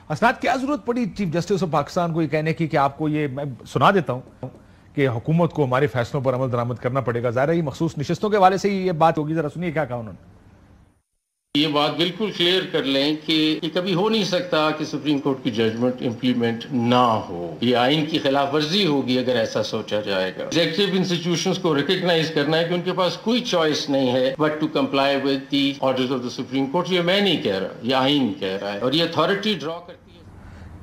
اسناد کیا ضرورت پڑی چیف جسٹس آف پاکستان کو یہ کہنے کی کہ آپ کو یہ میں سنا دیتا ہوں کہ حکومت کو ہمارے فیصلوں پر عمل درآمد کرنا پڑے گا؟ ظاہر ہے یہ مخصوص نشستوں کے حوالے سے ہی یہ بات ہوگی، ذرا سنیے کیا کہا انہوں نے۔ یہ بات بالکل کلیئر کر لیں کہ یہ کبھی ہو نہیں سکتا کہ سپریم کورٹ کی ججمنٹ امپلیمنٹ نہ ہو، یہ آئین کی خلاف ورزی ہوگی اگر ایسا سوچا جائے گا۔ ایگزیکٹو انسٹیٹیوشنز کو ریکگنائز کرنا ہے کہ ان کے پاس کوئی چوائس نہیں ہے but to comply with the orders of the Supreme Court. یہ میں نہیں کہہ رہا، یہ آئین کہہ رہا ہے، اور یہ اتھارٹی ڈرا کرتی ہے۔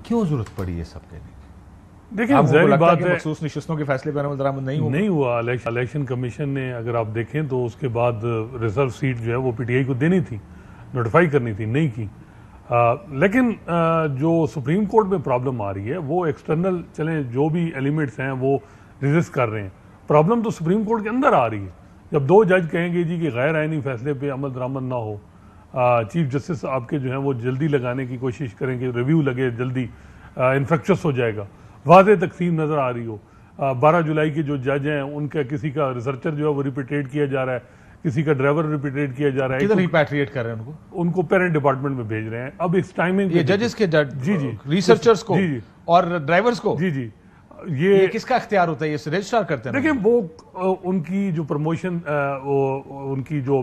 کیوں ضرورت پڑی یہ سب کہنے کی؟ دیکھیں ظاہری بات ہے مخصوص نشستوں کے فیصلے پر عمل درآمد نہیں ہوا۔ الیکشن کمیشن نے اگر آپ دیکھیں تو اس کے بعد ریزرو سیٹ جو ہے وہ پی ٹی آئی کو دینی تھی، نوٹیفائی کرنی تھی، نہیں کی۔ لیکن جو سپریم کورٹ میں پرابلم آ رہی ہے وہ ایکسٹرنل، چلیں جو بھی ایلیمنٹس ہیں وہ ریزسٹ کر رہے ہیں، پرابلم تو سپریم کورٹ کے اندر آ رہی ہے۔ جب دو جج کہیں گے جی کہ غیر آئینی فیصلے پہ عمل درآمد نہ ہو، چیف جسٹس آپ کے جو ہیں وہ جلدی لگانے کی کوشش کریں گے، ریویو لگے جلدی، انفیکچس ہو جائے گا، واضح تقسیم نظر آ رہی ہو۔ 12 جولائی کے جو جج ہیں ان کا کسی کا ریسرچر جو ہے وہ ریپیٹریٹ کیا جا رہا ہے، کسی کا ڈرائیور ریپیٹریٹ کیا جا رہا ہے۔ کدھر ریپیٹریٹ کر رہے ہیں ان کو پیرنٹ ڈپارٹمنٹ میں بھیج رہے ہیں۔ اب اس ٹائمنگ یہ ججز کے جی جی ریسرچرز کو جی اور ڈرائیورز کو جی جی یہ کس کا اختیار ہوتا ہے؟ یہ رجسٹرار کرتے ہیں؟ دیکھیں وہ ان کی جو پروموشن، ان کی جو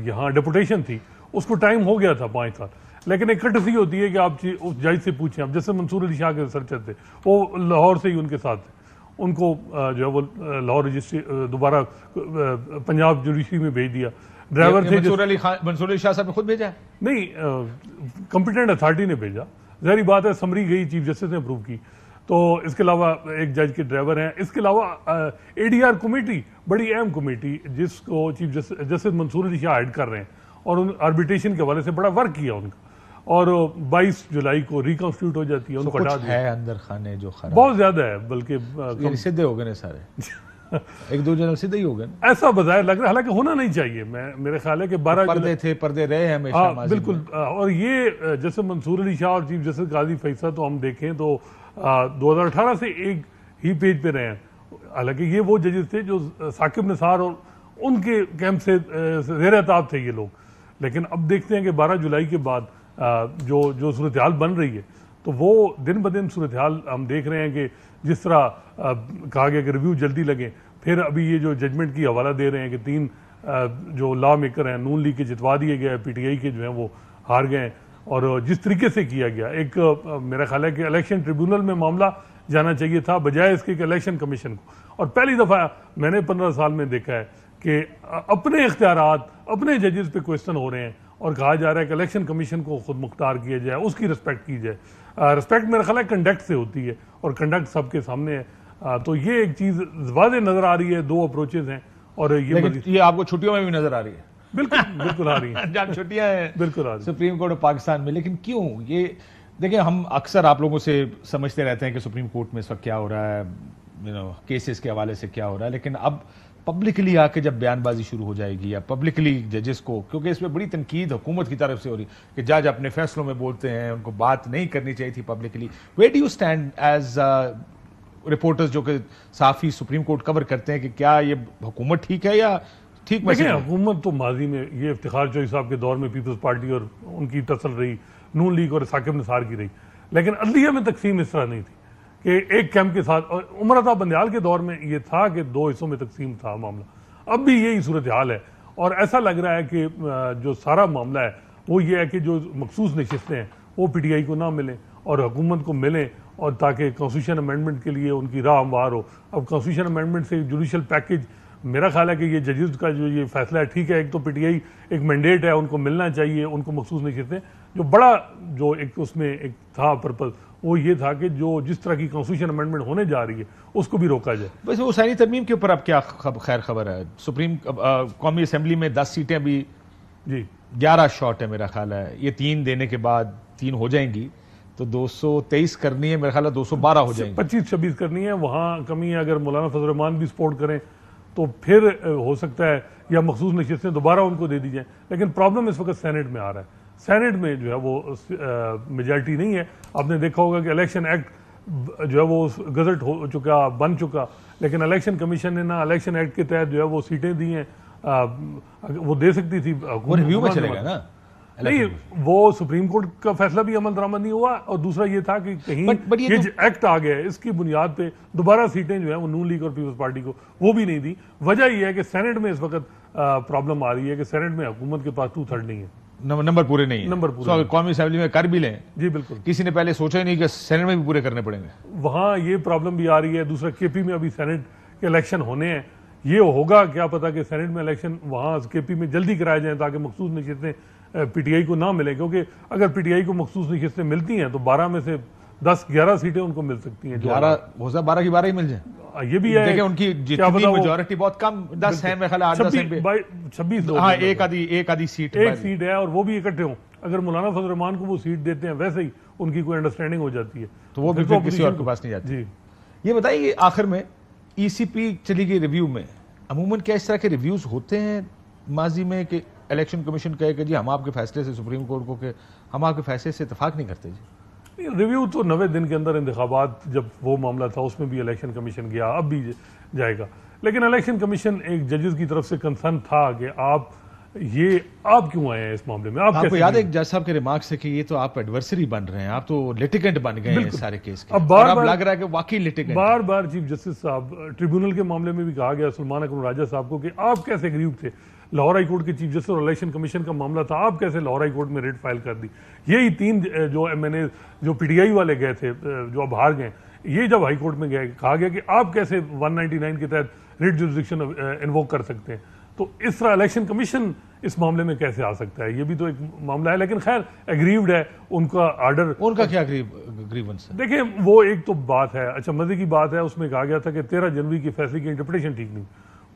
یہاں ڈیپوٹیشن تھی اس کو ٹائم ہو گیا تھا 5 سال، لیکن ایک کٹسی ہوتی ہے کہ آپ اس جج سے پوچھیں۔ اب جیسے منصور علی شاہ کے ریسرچر تھے، وہ لاہور سے ہی ان کے ساتھ تھے، ان کو جو ہے وہ لاہور رجسٹری دوبارہ پنجاب جوڈیشری میں بھیج دیا۔ ڈرائیور تھے منصور علی شاہ صاحب نے خود بھیجا؟ نہیں، کمپیٹنٹ اتھارٹی نے بھیجا، ظاہری بات ہے سمری گئی، چیف جسٹس نے اپروو کی۔ تو اس کے علاوہ ایک جج کے ڈرائیور ہیں، اس کے علاوہ اے ڈی آر کمیٹی، بڑی اہم کمیٹی جس کو چیف جسٹس منصور علی شاہ ہیڈ کر رہے ہیں، اور ان آربیٹریشن کے حوالے سے بڑا ورک کیا ان کا، اور 22 جولائی کو ریکنسٹیٹیوٹ ہو جاتی ہے، ان کو ہٹا دیا ہے اندر خانے جو خراب بہت زیادہ ہے، بلکہ سیدھے ہو گئے سارے ایک دو جنرل سیدھے ہی ہو گئے، ایسا بظاہر لگ رہا ہے، حالانکہ ہونا نہیں چاہیے۔ میرے خیال ہے کہ 12 پردے تھے، پردے رہے ہیں ہمیشہ بالکل۔ اور یہ جیسے منصور علی شاہ اور چیف جسٹس قاضی فیصل تو ہم دیکھیں تو 2018 سے ایک ہی پیج پہ رہے ہیں، حالانکہ یہ وہ ججز تھے جو ثاقب نثار اور ان کے کیمپ سے زیر اعتاب تھے یہ لوگ۔ لیکن اب دیکھتے ہیں کہ 12 جولائی کے بعد جو صورتحال بن رہی ہے، تو وہ دن بدن صورتحال ہم دیکھ رہے ہیں کہ جس طرح کہا گیا کہ ریویو جلدی لگے، پھر ابھی یہ جو ججمنٹ کی حوالہ دے رہے ہیں کہ 3 جو لا میکر ہیں نون لیگ کے جتوا دیے گئے، پی ٹی آئی کے جو ہیں وہ ہار گئے ہیں، اور جس طریقے سے کیا گیا، ایک میرا خیال ہے کہ الیکشن ٹریبیونل میں معاملہ جانا چاہیے تھا بجائے اس کے کہ الیکشن کمیشن کو۔ اور پہلی دفعہ میں نے 15 سال میں دیکھا ہے کہ اپنے اختیارات اپنے ججز پہ کوسچن ہو رہے ہیں، اور کہا جا رہا ہے کہ الیکشن کمیشن کو خود مختار کیا جائے، اس کی رسپیکٹ کی جائے۔ رسپیکٹ میرا خیال ہے کنڈکٹ سے ہوتی ہے، اور کنڈکٹ سب کے سامنے ہے۔ تو یہ ایک چیز واضح نظر آ رہی ہے، 2 اپروچز ہیں، اور یہ آپ کو چھٹیوں میں بھی نظر آ رہی ہے؟ بالکل آ رہی ہیں جب چھٹیاں ہیں بالکل آ رہی سپریم کورٹ آف پاکستان میں۔ لیکن کیوں یہ دیکھیں، ہم اکثر آپ لوگوں سے سمجھتے رہتے ہیں کہ سپریم کورٹ میں اس وقت کیا ہو رہا ہے، کیسز کے حوالے سے کیا ہو رہا ہے، لیکن اب پبلکلی آ کے جب بیان بازی شروع ہو جائے گی، یا پبلکلی ججز کو، کیونکہ اس میں بڑی تنقید حکومت کی طرف سے ہو رہی ہے کہ جج اپنے فیصلوں میں بولتے ہیں، ان کو بات نہیں کرنی چاہیے تھی publicly. Where do you stand as reporters جو کہ صحافی سپریم کورٹ کور کرتے ہیں، کہ کیا یہ حکومت ٹھیک ہے یا ٹھیک دیکھیں، حکومت تو ماضی میں یہ افتخار چوہدری صاحب کے دور میں پیپلز پارٹی اور ان کی ٹسل رہی، نون لیگ اور ثاقب نثار کی رہی، لیکن عدلیہ میں تقسیم اس طرح نہیں تھی کہ ایک کیمپ کے ساتھ۔ اور عمر عطا بندیال کے دور میں یہ تھا کہ 2 حصوں میں تقسیم تھا معاملہ، اب بھی یہی صورتحال ہے، اور ایسا لگ رہا ہے کہ جو سارا معاملہ ہے وہ یہ ہے کہ جو مخصوص نشستیں ہیں وہ پی ٹی آئی کو نہ ملیں اور حکومت کو ملیں، اور تاکہ کانسٹیٹیوشن امینڈمنٹ کے لیے ان کی راہ ہموار ہو۔ اب کانسٹیٹیوشن امینڈمنٹ سے جوڈیشل پیکج، میرا خیال ہے کہ یہ ججز کا جو یہ فیصلہ ہے ٹھیک ہے، ایک تو پی ٹی آئی ایک مینڈیٹ ہے، ان کو ملنا چاہیے، ان کو مخصوص نشستیں۔ جو بڑا جو ایک اس میں ایک تھا پرپز، وہ یہ تھا کہ جو جس طرح کی کانسٹیٹیوشن امینڈمنٹ ہونے جا رہی ہے اس کو بھی روکا جائے۔ ویسے حسینی ترمیم کے اوپر اب کیا خیر خبر ہے؟ سپریم قومی اسمبلی میں 10 سیٹیں بھی، جی 11 شارٹ ہے میرا خیال ہے، یہ 3 دینے کے بعد 3 ہو جائیں گی، تو 223 کرنی ہے، میرا خیال ہے 212 ہو جائیں گی، 25-26 کرنی ہے۔ وہاں کمی ہے، اگر مولانا فضل الرحمان بھی سپورٹ کریں تو پھر ہو سکتا ہے، یا مخصوص نشستیں دوبارہ ان کو دے دی جائیں۔ لیکن پرابلم اس وقت سینٹ میں آ رہا ہے، سینٹ میں جو ہے وہ میجارٹی نہیں ہے۔ آپ نے دیکھا ہوگا کہ الیکشن ایکٹ جو ہے وہ گزٹ ہو چکا، بن چکا، لیکن الیکشن کمیشن نے نہ الیکشن ایکٹ کے تحت جو ہے وہ سیٹیں دی ہیں، وہ دے سکتی تھی، وہ ریویو میں چلے گا نا، نہیں وہ سپریم کورٹ کا فیصلہ بھی عمل درآمد نہیں ہوا، اور دوسرا یہ تھا کہ کہیں یہ جو ایکٹ آ گیا ہے اس کی بنیاد پہ دوبارہ سیٹیں جو ہیں وہ نون لیگ اور پیپلز پارٹی کو وہ بھی نہیں دی. وجہ یہ ہے کہ سینٹ میں اس وقت پرابلم آ رہی ہے کہ سینٹ میں حکومت کے پاس 2/3 نہیں ہے، نمبر پورے نہیں ہیں. نمبر پورے قومی اسمبلی میں کر بھی لیں. جی بالکل. کسی نے پہلے سوچا ہی نہیں کہ سینٹ میں بھی پورے کرنے پڑیں گے. وہاں یہ پرابلم بھی آ رہی ہے. دوسرا کے پی میں ابھی سینٹ کے الیکشن ہونے ہیں، یہ ہوگا کیا پتا کہ سینٹ میں الیکشن وہاں کے پی میں جلدی کرائے جائیں تاکہ مخصوص نشستیں پی ٹی آئی کو نہ ملیں، کیونکہ اگر پی ٹی آئی کو مخصوص نشستیں ملتی ہیں تو 12 میں سے 10-11 سیٹیں ان کو مل سکتی ہیں. 12 کی 12 ہی مل جائیں. یہ بھی ہے دیکھیں ان کی جتنی میجورٹی بہت کم 10 ہے، میں خیال 8-10 ہیں. 26 لوگ، ہاں ایک آدھی سیٹ ہے اور وہ بھی اکٹھے ہوں. اگر مولانا فضل الرحمان کو وہ سیٹ دیتے ہیں ویسے ہی ان کی کوئی انڈرسٹینڈنگ ہو جاتی ہے تو وہ بھی کسی اور کے پاس نہیں جاتی. جی یہ بتائیے آخر میں ای سی پی چلی گئی ریویو میں، عموماً کیا اس طرح کے ریویوز ہوتے ہیں ماضی میں کہ الیکشن کمیشن کہے کہ جی ہم آپ کے فیصلے سے سپریم کورٹ کو کہ ہم آپ کے فیصلے سے اتفاق نہیں کرتے؟ جی ریویو تو 90 دن کے اندر انتخابات جب وہ معاملہ تھا اس میں بھی الیکشن کمیشن گیا، اب بھی جائے گا. لیکن الیکشن کمیشن ایک ججز کی طرف سے کنسرن تھا کہ آپ کیوں آئے ہیں اس معاملے میں. آپ کو یاد ہے جج صاحب کے ریمارکس سے کہ یہ تو آپ ایڈورسری بن رہے ہیں، آپ تو لیٹیگنٹ بن گئے ہیں سارے کیس کے. اب لگ رہا ہے کہ واقعی لیٹیگنٹ. بار بار چیف جسٹس صاحب ٹریبیونل کے معاملے میں بھی کہا گیا سلمان اکرم راجہ صاحب کو کہ آپ کیسے گریو تھے. لاہور ہائی کورٹ کے چیف جسٹس اور الیکشن کمیشن کا معاملہ تھا، آپ کیسے لاہور ہائی کورٹ میں ریٹ فائل کر دی. یہی 3 جو میں نے جو پی ٹی آئی والے گئے تھے جو اب ہار گئے، یہ جب ہائی کورٹ میں گئے کہا گیا کہ آپ کیسے 199 کے تحت ریٹ جوریسڈکشن انووک کر سکتے ہیں. تو اس طرح الیکشن کمیشن اس معاملے میں کیسے آ سکتا ہے؟ یہ بھی تو ایک معاملہ ہے. لیکن خیر ایگریوڈ ہے ان کا آرڈر. ان کا کیا گریونس ہے؟ دیکھیں وہ ایک تو بات ہے، اچھا مزے کی بات ہے، اس میں کہا گیا تھا کہ 13 جنوری کے فیصلے کی انٹرپریٹیشن ٹھیک نہیں.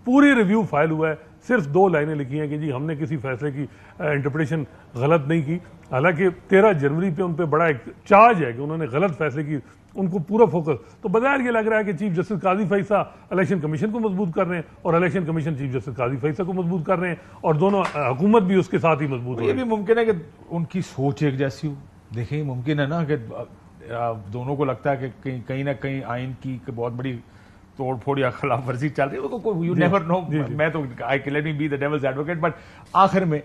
پوری ریویو فائل ہوا ہے، صرف 2 لائنیں لکھی ہیں کہ جی ہم نے کسی فیصلے کی انٹرپریٹیشن غلط نہیں کی. حالانکہ 13 جنوری پہ ان پہ بڑا ایک چارج ہے کہ انہوں نے غلط فیصلے کی، ان کو پورا فوکس. تو بظاہر یہ لگ رہا ہے کہ چیف جسٹس قاضی فیصل الیکشن کمیشن کو مضبوط کر رہے ہیں اور الیکشن کمیشن چیف جسٹس قاضی فیصل کو مضبوط کر رہے ہیں، اور دونوں حکومت بھی اس کے ساتھ ہی مضبوط ہو. یہ بھی ممکن ہے کہ ان کی سوچ ایک جیسی ہو. دیکھیں ممکن ہے نا کہ دونوں کو لگتا ہے کہ کہیں نہ کہیں آئین کی بہت بڑی توڑ پھوڑ یا خلاف ورزی چل رہی ہے. You never know. میں تو let me be the devil's advocate, but آخر میں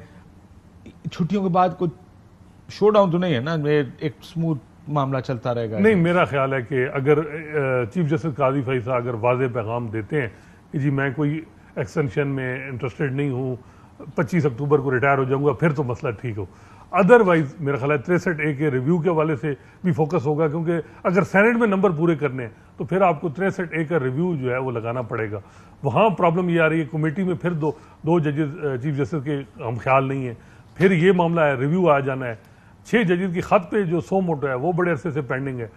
چھٹیوں کے بعد کوئی شو ڈاؤن تو نہیں ہے نا، ایک اسموتھ معاملہ چلتا رہے گا. نہیں میرا خیال ہے کہ اگر چیف جسٹس قاضی فیصل اگر واضح پیغام دیتے ہیں کہ جی میں کوئی ایکسٹینشن میں انٹرسٹڈ نہیں ہوں، 25 اکتوبر کو ریٹائر ہو جاؤں گا، پھر تو مسئلہ ٹھیک ہو. ادروائز میرا خیال ہے 63A کے ریویو کے حوالے سے بھی فوکس ہوگا، کیونکہ اگر سینٹ میں نمبر پورے کرنے ہیں تو پھر آپ کو 63A کا ریویو جو ہے وہ لگانا پڑے گا. وہاں پرابلم یہ آ رہی ہے کمیٹی میں پھر دو ججز چیف جسٹس کے ہم خیال نہیں ہیں، پھر یہ معاملہ ہے ریویو آ جانا ہے. 6 ججز کی خط پہ جو سو موٹو ہے وہ بڑے عرصے سے پینڈنگ ہے.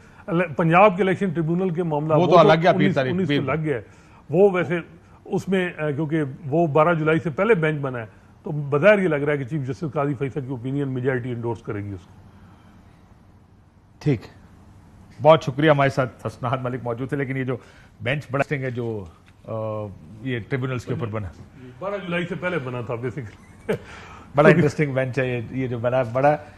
پنجاب کے الیکشن ٹریبیونل کے معاملہ وہ تو لگ گیا، 19 سے لگ گیا ہے وہ. ویسے اس میں کیونکہ وہ 12 جولائی سے پہلے بینچ بنا ہے تو بظاہر یہ لگ رہا ہے کہ چیف جسٹس قاضی فیصل کی اوپینین میجارٹی انڈورس کرے گی اس کو. ٹھیک، بہت شکریہ. ہمارے ساتھ حسنات ملک موجود تھے. لیکن یہ جو بینچ بڑا ہے جو یہ ٹریبیونلز کے اوپر بنا 12 جولائی سے پہلے بنا تھا بیسیکلی، بڑا انٹرسٹنگ بینچ ہے یہ جو بنا بڑا